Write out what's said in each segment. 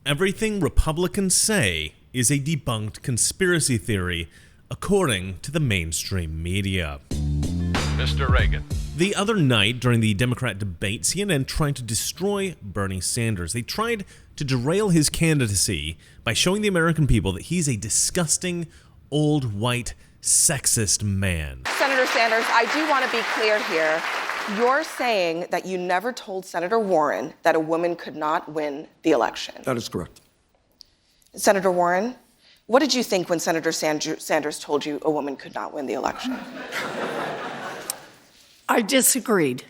Everything Republicans say is a debunked conspiracy theory, according to the mainstream media. Mr. Reagan. The other night, during the Democrat debate, CNN tried to destroy Bernie Sanders. They tried to derail his candidacy by showing the American people that he's a disgusting, old, white, sexist man. Senator Sanders, I do want to be clear here. You're saying that you never told Senator Warren that a woman could not win the election. That is correct. Senator Warren, what did you think when Senator Sanders told you a woman could not win the election? I disagreed.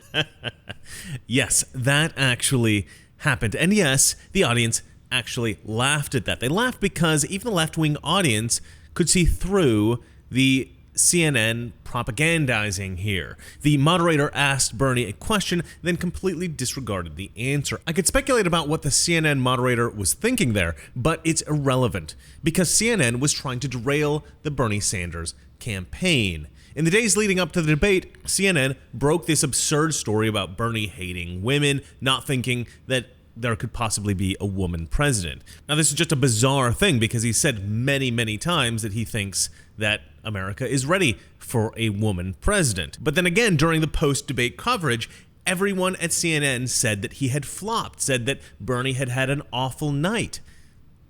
Yes, that actually happened. And yes, the audience actually laughed at that. They laughed because even the left-wing audience could see through the CNN propagandizing here. The moderator asked Bernie a question, then completely disregarded the answer. I could speculate about what the CNN moderator was thinking there, but it's irrelevant because CNN was trying to derail the Bernie Sanders campaign. In the days leading up to the debate, CNN broke this absurd story about Bernie hating women, not thinking that there could possibly be a woman president. Now, this is just a bizarre thing because he said many, many times that he thinks that America is ready for a woman president. But then again, during the post-debate coverage, everyone at CNN said that he had flopped, said that Bernie had had an awful night.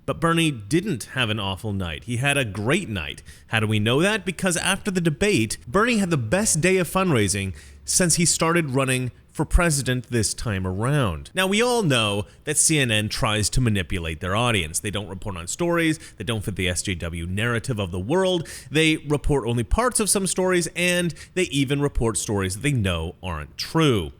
But Bernie didn't have an awful night. He had a great night. How do we know that? Because after the debate, Bernie had the best day of fundraising since he started running for president this time around. Now, we all know that CNN tries to manipulate their audience. They don't report on stories that don't fit the SJW narrative of the world. They report only parts of some stories, and they even report stories that they know aren't true.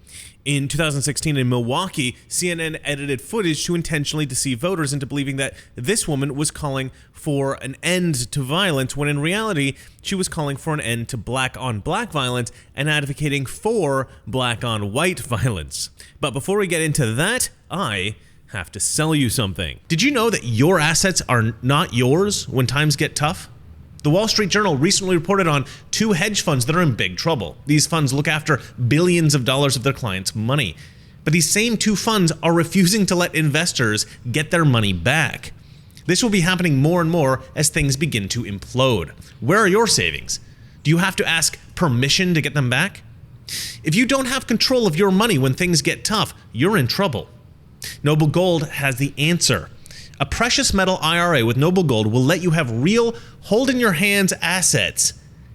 In 2016 in Milwaukee, CNN edited footage to intentionally deceive voters into believing that this woman was calling for an end to violence, when in reality, she was calling for an end to black-on-black violence and advocating for black-on-white violence. But before we get into that, I have to sell you something. Did you know that your assets are not yours when times get tough? The Wall Street Journal recently reported on 2 hedge funds that are in big trouble. These funds look after billions of dollars of their clients' money. But these same 2 funds are refusing to let investors get their money back. This will be happening more and more as things begin to implode. Where are your savings? Do you have to ask permission to get them back? If you don't have control of your money when things get tough, you're in trouble. Noble Gold has the answer. A precious metal IRA with Noble Gold will let you have real, hold-in-your-hands assets,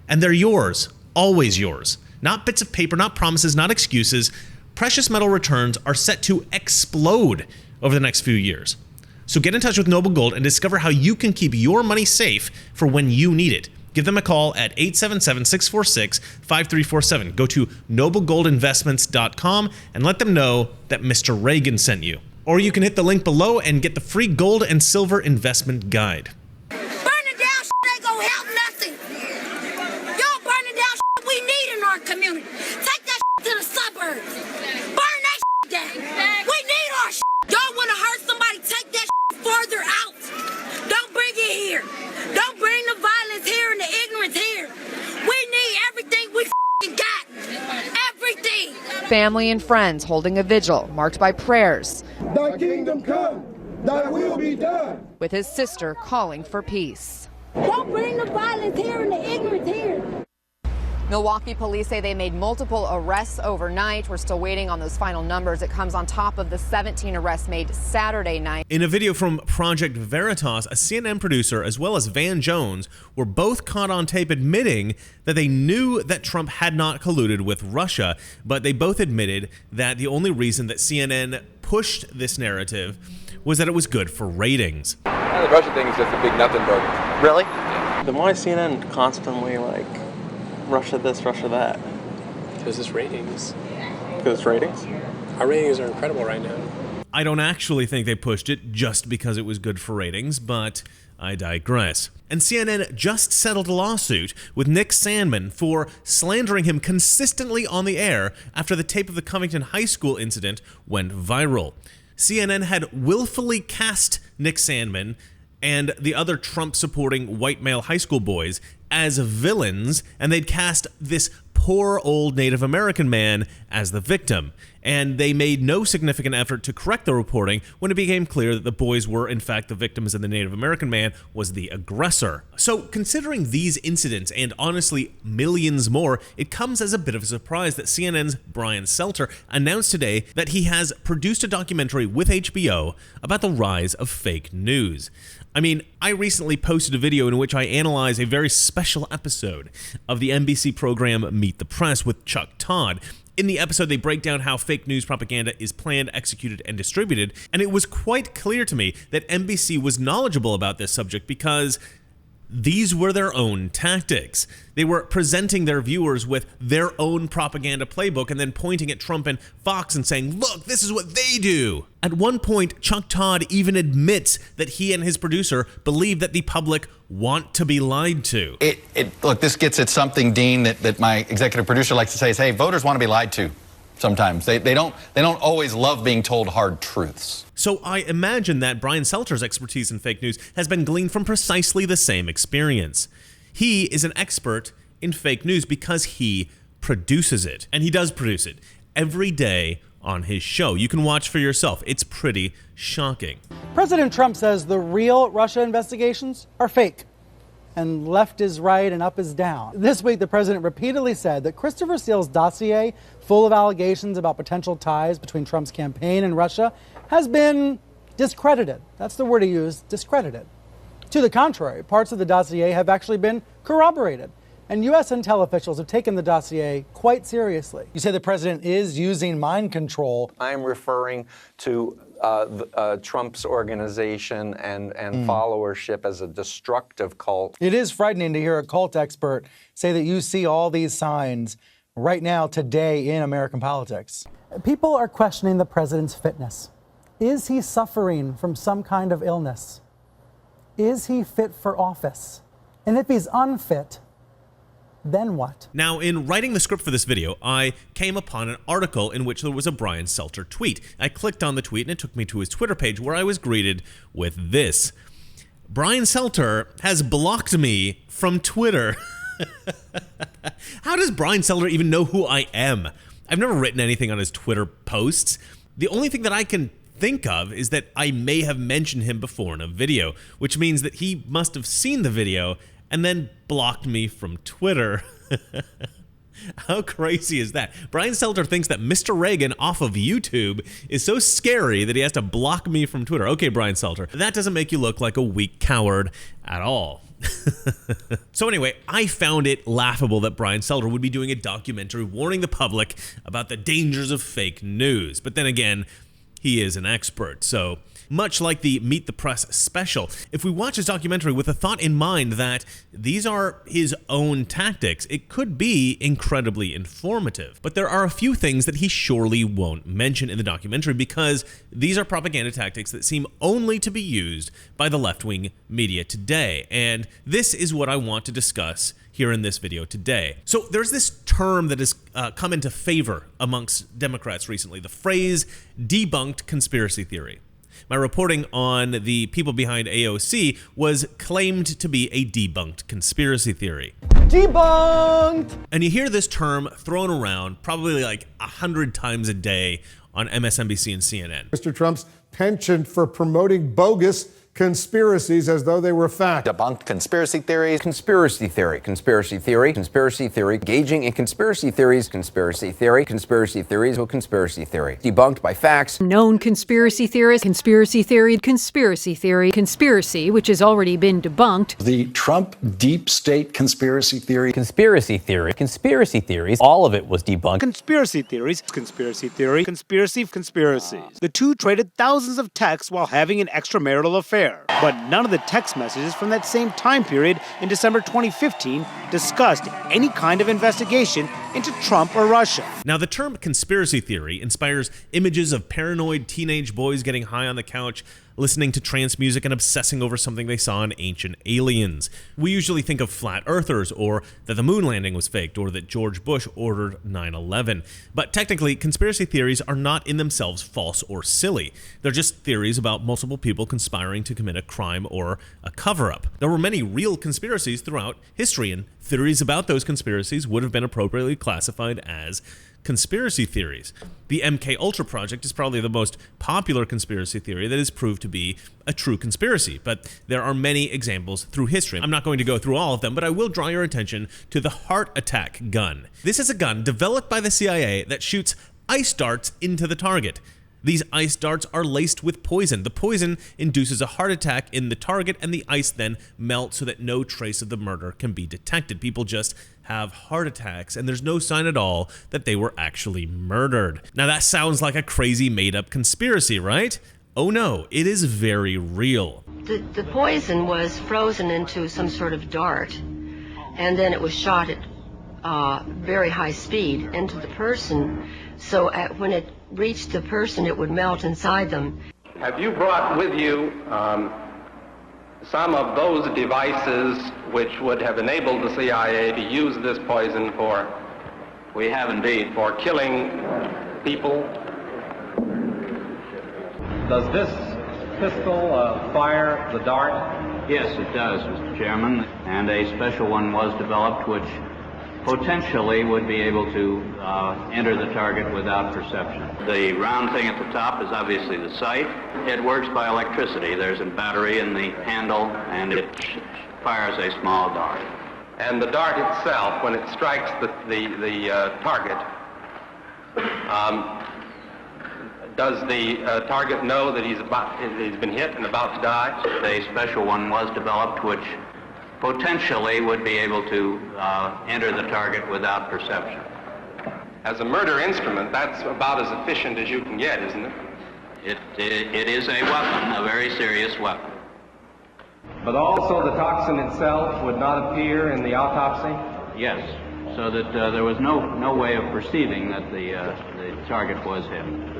and they're yours, always yours. Not bits of paper, not promises, not excuses. Precious metal returns are set to explode over the next few years. So get in touch with Noble Gold and discover how you can keep your money safe for when you need it. Give them a call at 877-646-5347. Go to noblegoldinvestments.com and let them know that Mr. Reagan sent you. Or you can hit the link below and get the free gold and silver investment guide. Burning down ain't gonna help nothing. Y'all burning down we need in our community. Take that to the suburbs. Burn that down. We need our Y'all wanna hurt somebody, take that further out. Don't bring it here. Don't bring the violence here and the ignorance here. We need everything we got. Everything. Family and friends holding a vigil marked by prayers. Thy kingdom come, thy will be done. With his sister calling for peace. Don't bring the violence here and the ignorance here. Milwaukee police say they made multiple arrests overnight. We're still waiting on those final numbers. It comes on top of the 17 arrests made Saturday night. In a video from Project Veritas, a CNN producer as well as Van Jones were both caught on tape admitting that they knew that Trump had not colluded with Russia, but they both admitted that the only reason that CNN pushed this narrative was that it was good for ratings. The Russia thing is just a big nothing burger. Really? Then why is CNN constantly like Russia this, Russia that? Because it's ratings. Because it's ratings? Our ratings are incredible right now. I don't actually think they pushed it just because it was good for ratings, but I digress. And CNN just settled a lawsuit with Nick Sandmann for slandering him consistently on the air after the tape of the Covington High School incident went viral. CNN had willfully cast Nick Sandmann and the other Trump-supporting white male high school boys as villains, and they'd cast this poor old Native American man as the victim. and they made no significant effort to correct the reporting when it became clear that the boys were in fact the victims and the Native American man was the aggressor. So considering these incidents and honestly millions more, it comes as a bit of a surprise that CNN's Brian Stelter announced today that he has produced a documentary with HBO about the rise of fake news. I mean, I recently posted a video in which I analyze a very special episode of the NBC program Meet the Press with Chuck Todd. In the episode, they break down how fake news propaganda is planned, executed, and distributed, and it was quite clear to me that NBC was knowledgeable about this subject because these were their own tactics. They were presenting their viewers with their own propaganda playbook and then pointing at Trump and Fox and saying, look, this is what they do. At one point, Chuck Todd even admits that he and his producer believe that the public want to be lied to. Look, this gets at something, Dean, that my executive producer likes to say is, hey, voters want to be lied to. Sometimes they don't always love being told hard truths. So I imagine that Brian Stelter's expertise in fake news has been gleaned from precisely the same experience. He is an expert in fake news because he produces it, and he does produce it every day on his show. You can watch for yourself. It's pretty shocking. President Trump says the real Russia investigations are fake, and left is right and up is down. This week, the president repeatedly said that Christopher Steele's dossier, full of allegations about potential ties between Trump's campaign and Russia, has been discredited. That's the word he used, discredited. To the contrary, parts of the dossier have actually been corroborated, and U.S. intel officials have taken the dossier quite seriously. You say the president is using mind control. I'm referring to Trump's organization and followership as a destructive cult. It is frightening to hear a cult expert say that you see all these signs right now, today, in American politics. People are questioning the president's fitness. Is he suffering from some kind of illness? Is he fit for office? And if he's unfit, then what? Now, in writing the script for this video, I came upon an article in which there was a Brian Stelter tweet. I clicked on the tweet and it took me to his Twitter page where I was greeted with this. Brian Stelter has blocked me from Twitter. How does Brian Stelter even know who I am? I've never written anything on his Twitter posts. The only thing that I can think of is that I may have mentioned him before in a video, which means that he must have seen the video and then blocked me from Twitter. How crazy is that? Brian Stelter thinks that Mr. Reagan off of YouTube is so scary that he has to block me from Twitter. Okay, Brian Stelter, that doesn't make you look like a weak coward at all. So anyway, I found it laughable that Brian Stelter would be doing a documentary warning the public about the dangers of fake news. But then again, he is an expert, so much like the Meet the Press special, if we watch his documentary with the thought in mind that these are his own tactics, it could be incredibly informative. But there are a few things that he surely won't mention in the documentary because these are propaganda tactics that seem only to be used by the left-wing media today. And this is what I want to discuss here in this video today. So there's this term that has come into favor amongst Democrats recently, the phrase debunked conspiracy theory. My reporting on the people behind AOC was claimed to be a debunked conspiracy theory. Debunked! And you hear this term thrown around probably like 100 times a day on MSNBC and CNN. Mr. Trump's penchant for promoting bogus conspiracies as though they were fact. Debunked conspiracy theories. Conspiracy theory, conspiracy theory, conspiracy theory, engaging in conspiracy theories, conspiracy theory, conspiracy theories, well, conspiracy theory. Debunked by facts. Known conspiracy theorist, conspiracy theory, conspiracy theory, conspiracy, which has already been debunked. The Trump deep state conspiracy theory. Conspiracy theory, conspiracy theories, all of it was debunked. Conspiracy theories, conspiracy theory, conspiracies. The two traded thousands of texts while having an extramarital affair. But none of the text messages from that same time period in December 2015 discussed any kind of investigation into Trump or Russia. Now, the term conspiracy theory inspires images of paranoid teenage boys getting high on the couch, listening to trance music and obsessing over something they saw in Ancient Aliens. We usually think of flat earthers, or that the moon landing was faked, or that George Bush ordered 9/11. But technically, conspiracy theories are not in themselves false or silly. They're just theories about multiple people conspiring to commit a crime or a cover-up. There were many real conspiracies throughout history, and theories about those conspiracies would have been appropriately classified as conspiracy theories. The MK Ultra project is probably the most popular conspiracy theory that is proved to be a true conspiracy, but there are many examples through history. I'm not going to go through all of them, but I will draw your attention to the heart attack gun. This is a gun developed by the CIA that shoots ice darts into the target. These ice darts are laced with poison. The poison induces a heart attack in the target, and the ice then melts so that no trace of the murder can be detected. People just have heart attacks, and there's no sign at all that they were actually murdered. Now that sounds like a crazy made-up conspiracy, right? Oh no, it is very real. The poison was frozen into some sort of dart, and then it was shot at very high speed into the person. So when it reached the person, it would melt inside them. Have you brought with you some of those devices which would have enabled the CIA to use this poison for? We have indeed. For killing people? Does this pistol fire the dart? Yes, it does, Mr. Chairman, and a special one was developed which potentially would be able to enter the target without perception. The round thing at the top is obviously the sight. It works by electricity. There's a battery in the handle, and it fires a small dart. And the dart itself, when it strikes the target, does the target know that he's been hit and about to die? A special one was developed which potentially would be able to enter the target without perception. As a murder instrument, that's about as efficient as you can get, isn't it? It is a weapon, a very serious weapon. But also the toxin itself would not appear in the autopsy? Yes, so that there was no way of perceiving that the target was him.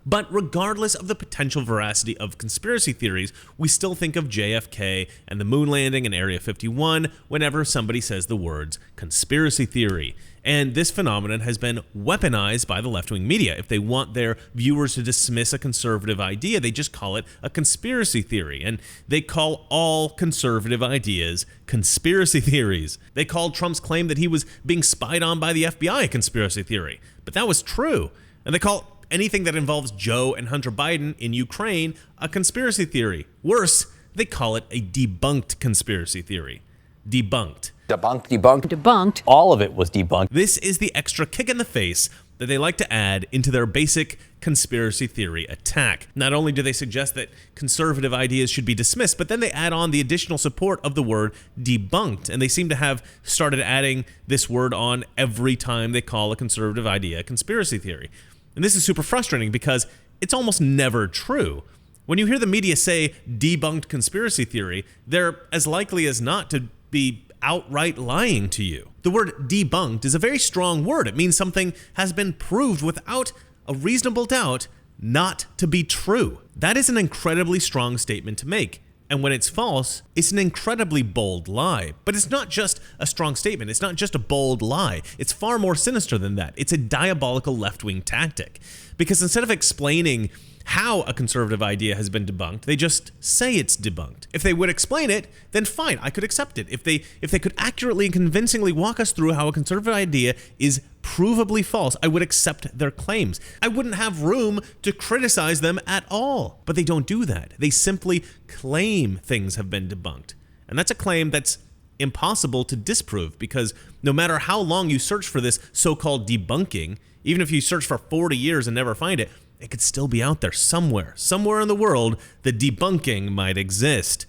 But regardless of the potential veracity of conspiracy theories, we still think of JFK and the moon landing in Area 51 whenever somebody says the words conspiracy theory. And this phenomenon has been weaponized by the left-wing media. If they want their viewers to dismiss a conservative idea, they just call it a conspiracy theory. And they call all conservative ideas conspiracy theories. They called Trump's claim that he was being spied on by the FBI a conspiracy theory. But that was true. And they call anything that involves Joe and Hunter Biden in Ukraine a conspiracy theory. Worse, they call it a debunked conspiracy theory. Debunked. Debunked. All of it was debunked. This is the extra kick in the face that they like to add into their basic conspiracy theory attack. Not only do they suggest that conservative ideas should be dismissed, but then they add on the additional support of the word debunked, and they seem to have started adding this word on every time they call a conservative idea a conspiracy theory. And this is super frustrating because it's almost never true. When you hear the media say debunked conspiracy theory, they're as likely as not to be outright lying to you. The word debunked is a very strong word. It means something has been proved without a reasonable doubt not to be true. That is an incredibly strong statement to make. And when it's false, it's an incredibly bold lie. But it's not just a strong statement. It's not just a bold lie. It's far more sinister than that. It's a diabolical left-wing tactic. Because instead of explaining how a conservative idea has been debunked, they just say it's debunked. If they would explain it, then fine, I could accept it. If they could accurately and convincingly walk us through how a conservative idea is provably false, I would accept their claims. I wouldn't have room to criticize them at all. But they don't do that. They simply claim things have been debunked. And that's a claim that's impossible to disprove, because no matter how long you search for this so-called debunking, even if you search for 40 years and never find it, it could still be out there somewhere in the world. The debunking might exist.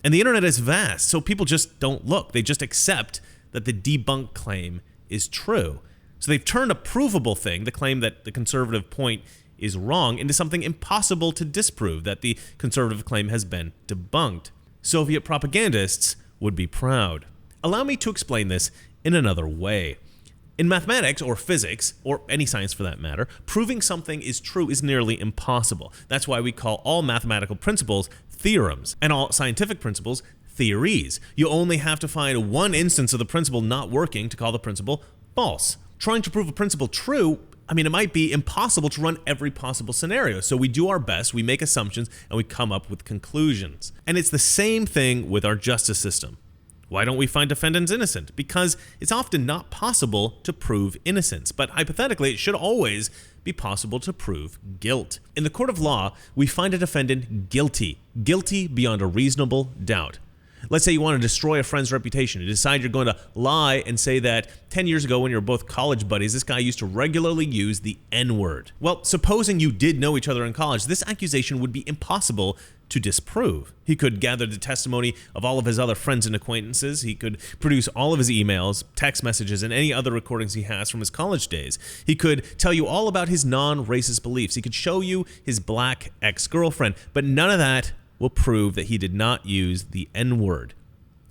And the internet is vast, so people just don't look. They just accept that the debunked claim is true. So they've turned a provable thing, the claim that the conservative point is wrong, into something impossible to disprove, that the conservative claim has been debunked. Soviet propagandists would be proud. Allow me to explain this in another way. In mathematics or physics, or any science for that matter, proving something is true is nearly impossible. That's why we call all mathematical principles theorems, and all scientific principles theories. You only have to find one instance of the principle not working to call the principle false. Trying to prove a principle true, it might be impossible to run every possible scenario. So we do our best, we make assumptions, and we come up with conclusions. And it's the same thing with our justice system. Why don't we find defendants innocent? Because it's often not possible to prove innocence, but hypothetically, it should always be possible to prove guilt. In the court of law, we find a defendant guilty beyond a reasonable doubt. Let's say you want to destroy a friend's reputation. You decide you're going to lie and say that 10 years ago when you were both college buddies, this guy used to regularly use the N-word. Well, supposing you did know each other in college, this accusation would be impossible to disprove. He could gather the testimony of all of his other friends and acquaintances. He could produce all of his emails, text messages, and any other recordings he has from his college days. He could tell you all about his non-racist beliefs. He could show you his black ex-girlfriend, but none of that will prove that he did not use the N-word.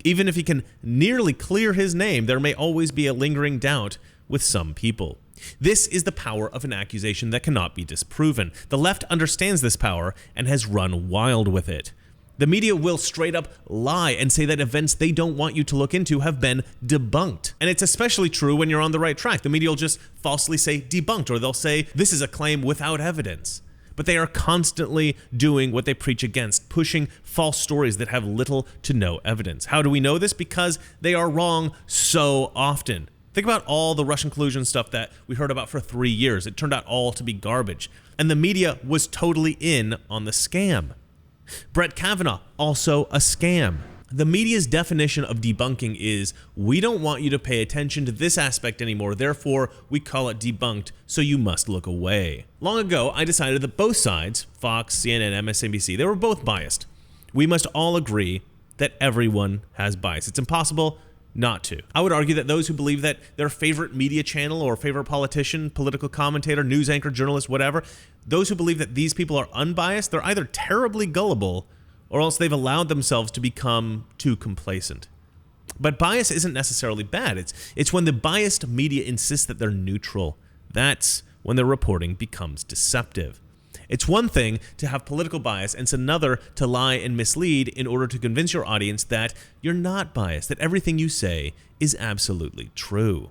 Even if he can nearly clear his name, there may always be a lingering doubt with some people. This is the power of an accusation that cannot be disproven. The left understands this power and has run wild with it. The media will straight up lie and say that events they don't want you to look into have been debunked. And it's especially true when you're on the right track. The media will just falsely say debunked, or they'll say this is a claim without evidence. But they are constantly doing what they preach against, pushing false stories that have little to no evidence. How do we know this? Because they are wrong so often. Think about all the Russian collusion stuff that we heard about for 3 years. It turned out all to be garbage. And the media was totally in on the scam. Brett Kavanaugh, also a scam. The media's definition of debunking is, we don't want you to pay attention to this aspect anymore, therefore we call it debunked, so you must look away. Long ago, I decided that both sides, Fox, CNN, MSNBC, they were both biased. We must all agree that everyone has bias. It's impossible not to. I would argue that those who believe that their favorite media channel or favorite politician, political commentator, news anchor, journalist, whatever, those who believe that these people are unbiased, they're either terribly gullible or else they've allowed themselves to become too complacent. But bias isn't necessarily bad. It's when the biased media insists that they're neutral. That's when their reporting becomes deceptive. It's one thing to have political bias, and it's another to lie and mislead in order to convince your audience that you're not biased, that everything you say is absolutely true.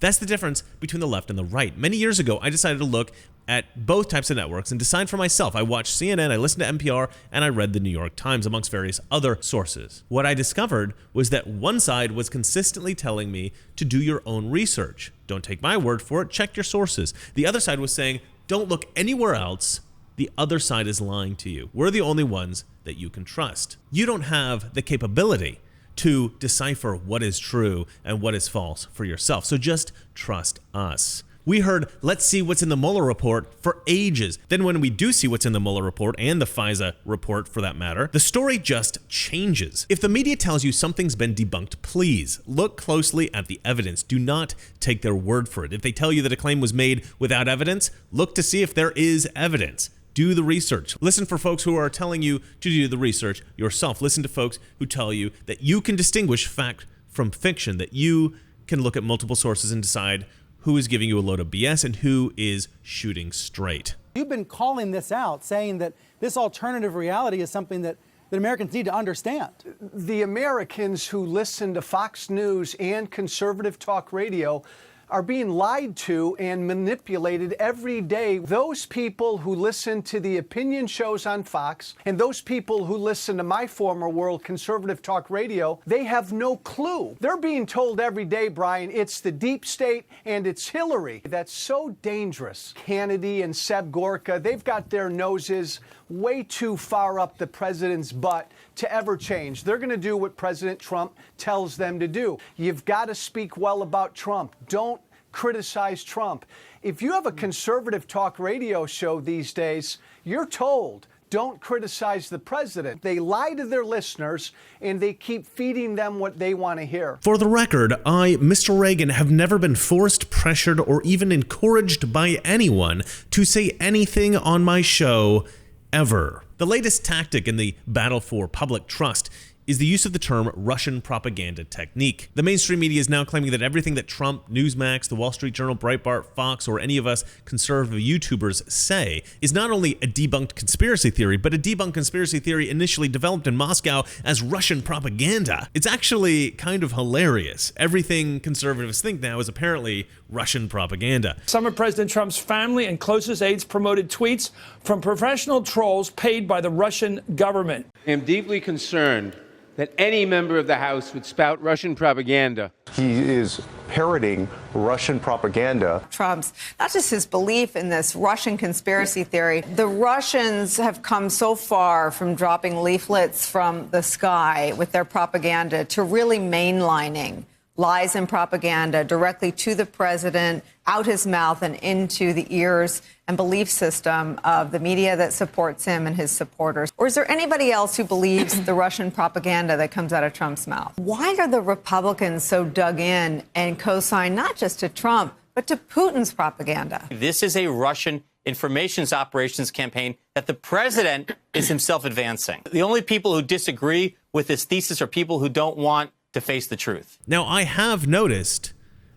That's the difference between the left and the right. Many years ago, I decided to look at both types of networks and decide for myself. I watched CNN, I listened to NPR, and I read the New York Times, amongst various other sources. What I discovered was that one side was consistently telling me to do your own research. Don't take my word for it, check your sources. The other side was saying, don't look anywhere else. The other side is lying to you. We're the only ones that you can trust. You don't have the capability to decipher what is true and what is false for yourself. So just trust us. We heard, let's see what's in the Mueller report for ages. Then when we do see what's in the Mueller report, and the FISA report for that matter, the story just changes. If the media tells you something's been debunked, please look closely at the evidence. Do not take their word for it. If they tell you that a claim was made without evidence, look to see if there is evidence. Do the research. Listen for folks who are telling you to do the research yourself. Listen to folks who tell you that you can distinguish fact from fiction, that you can look at multiple sources and decide who is giving you a load of BS and who is shooting straight. You've been calling this out, saying that this alternative reality is something that Americans need to understand. The Americans who listen to Fox News and conservative talk radio are being lied to and manipulated every day. Those people who listen to the opinion shows on Fox and those people who listen to my former world, conservative talk radio, they have no clue. They're being told every day, Brian, it's the deep state and it's Hillary. That's so dangerous. Hannity and Seb Gorka, they've got their noses way too far up the president's butt to ever change. They're going to do what President Trump tells them to do. You've got to speak well about Trump. Don't criticize Trump. If you have a conservative talk radio show these days, you're told, don't criticize the president. They lie to their listeners and they keep feeding them what they want to hear. For the record, I, Mr. Reagan, have never been forced, pressured, or even encouraged by anyone to say anything on my show ever. The latest tactic in the battle for public trust is the use of the term Russian propaganda technique. The mainstream media is now claiming that everything that Trump, Newsmax, The Wall Street Journal, Breitbart, Fox, or any of us conservative YouTubers say is not only a debunked conspiracy theory, but a debunked conspiracy theory initially developed in Moscow as Russian propaganda. It's actually kind of hilarious. Everything conservatives think now is apparently Russian propaganda. Some of President Trump's family and closest aides promoted tweets from professional trolls paid by the Russian government. I am deeply concerned that any member of the House would spout Russian propaganda. He is parroting Russian propaganda. Trump's, not just his belief in this Russian conspiracy theory. The Russians have come so far from dropping leaflets from the sky with their propaganda to really mainlining lies and propaganda directly to the president, out his mouth and into the ears and belief system of the media that supports him and his supporters? Or is there anybody else who believes the Russian propaganda that comes out of Trump's mouth? Why are the Republicans so dug in and co-sign not just to Trump, but to Putin's propaganda? This is a Russian information operations campaign that the president is himself advancing. The only people who disagree with this thesis are people who don't want to face the truth. Now, I have noticed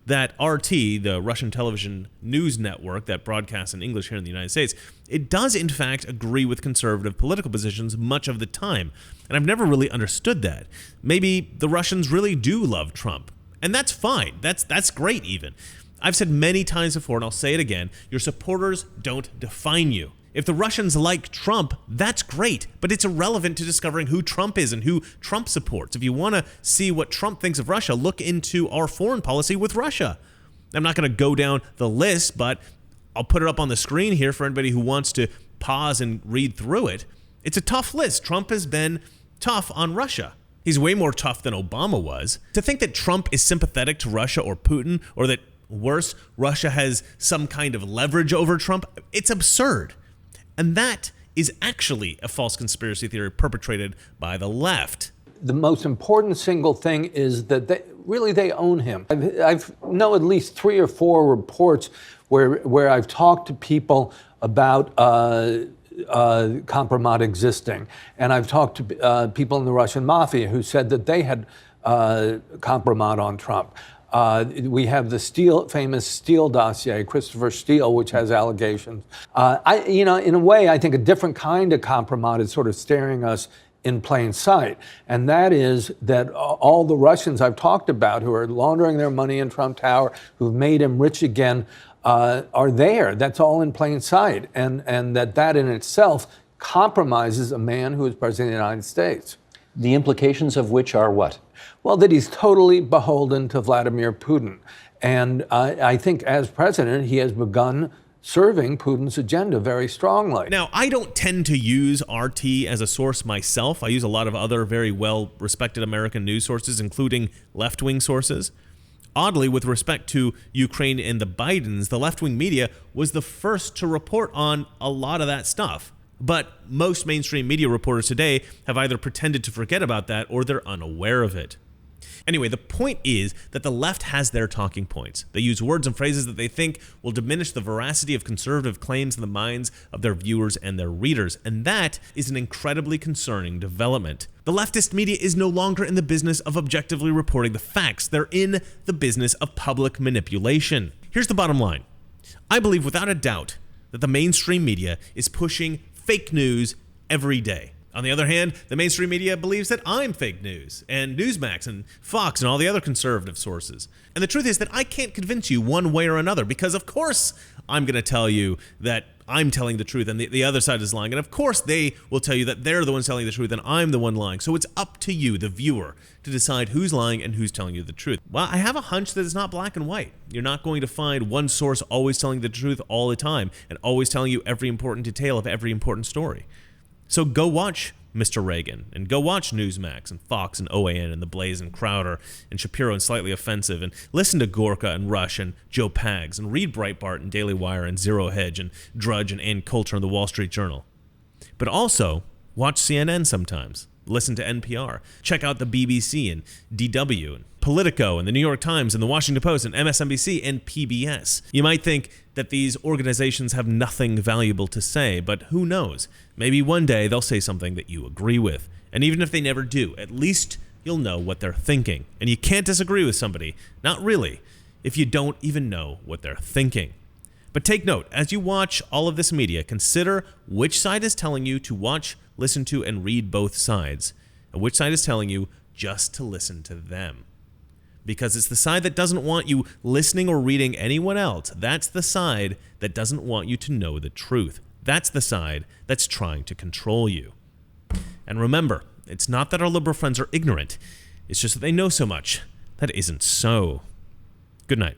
that RT, the Russian television news network that broadcasts in English here in the United States, it does in fact agree with conservative political positions much of the time. And I've never really understood that. Maybe the Russians really do love Trump. And that's fine. That's great even. I've said many times before, and I'll say it again, your supporters don't define you. If the Russians like Trump, that's great, but it's irrelevant to discovering who Trump is and who Trump supports. If you want to see what Trump thinks of Russia, look into our foreign policy with Russia. I'm not going to go down the list, but I'll put it up on the screen here for anybody who wants to pause and read through it. It's a tough list. Trump has been tough on Russia. He's way more tough than Obama was. To think that Trump is sympathetic to Russia or Putin, or that, worse, Russia has some kind of leverage over Trump, it's absurd. And that is actually a false conspiracy theory perpetrated by the left. The most important single thing is that they own him. I've know at least 3 or 4 reports where I've talked to people about compromat existing. And I've talked to people in the Russian mafia who said that they had compromat on Trump. We have the famous Steele dossier, Christopher Steele, which has allegations. In a way, I think a different kind of compromat is sort of staring us in plain sight. And that is that all the Russians I've talked about who are laundering their money in Trump Tower, who've made him rich again, are there. That's all in plain sight. And that in itself compromises a man who is president of the United States. The implications of which are what? Well, that he's totally beholden to Vladimir Putin. And I think as president, he has begun serving Putin's agenda very strongly. Now, I don't tend to use RT as a source myself. I use a lot of other very well-respected American news sources, including left-wing sources. Oddly, with respect to Ukraine and the Bidens, the left-wing media was the first to report on a lot of that stuff. But most mainstream media reporters today have either pretended to forget about that or they're unaware of it. Anyway, the point is that the left has their talking points. They use words and phrases that they think will diminish the veracity of conservative claims in the minds of their viewers and their readers, and that is an incredibly concerning development. The leftist media is no longer in the business of objectively reporting the facts. They're in the business of public manipulation. Here's the bottom line. I believe without a doubt that the mainstream media is pushing fake news every day. On the other hand, the mainstream media believes that I'm fake news, and Newsmax and Fox and all the other conservative sources. And the truth is that I can't convince you one way or another, because of course I'm going to tell you that I'm telling the truth and the other side is lying. And of course they will tell you that they're the ones telling the truth and I'm the one lying. So it's up to you, the viewer, to decide who's lying and who's telling you the truth. Well, I have a hunch that it's not black and white. You're not going to find one source always telling the truth all the time and always telling you every important detail of every important story. So go watch Mr. Reagan, and go watch Newsmax and Fox and OAN and The Blaze and Crowder and Shapiro and Slightly Offensive, and listen to Gorka and Rush and Joe Pags, and read Breitbart and Daily Wire and Zero Hedge and Drudge and Ann Coulter and The Wall Street Journal. But also watch CNN sometimes. Listen to NPR. Check out the BBC and DW and Politico and the New York Times and the Washington Post and MSNBC and PBS. You might think that these organizations have nothing valuable to say, but who knows? Maybe one day they'll say something that you agree with. And even if they never do, at least you'll know what they're thinking. And you can't disagree with somebody, not really, if you don't even know what they're thinking. But take note, as you watch all of this media, consider which side is telling you to watch, listen to, and read both sides, and which side is telling you just to listen to them. Because it's the side that doesn't want you listening or reading anyone else. That's the side that doesn't want you to know the truth. That's the side that's trying to control you. And remember, It's not that our liberal friends are ignorant. It's just that they know so much. That isn't so. Good night.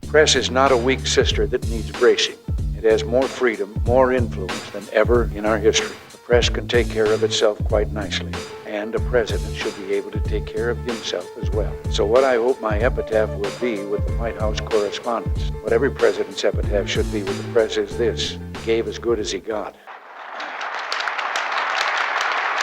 Press is not a weak sister that needs bracing. It has more freedom, more influence than ever in our history. The press can take care of itself quite nicely, and a president should be able to take care of himself as well. So what I hope my epitaph will be with the White House correspondents, what every president's epitaph should be with the press is this: he gave as good as he got.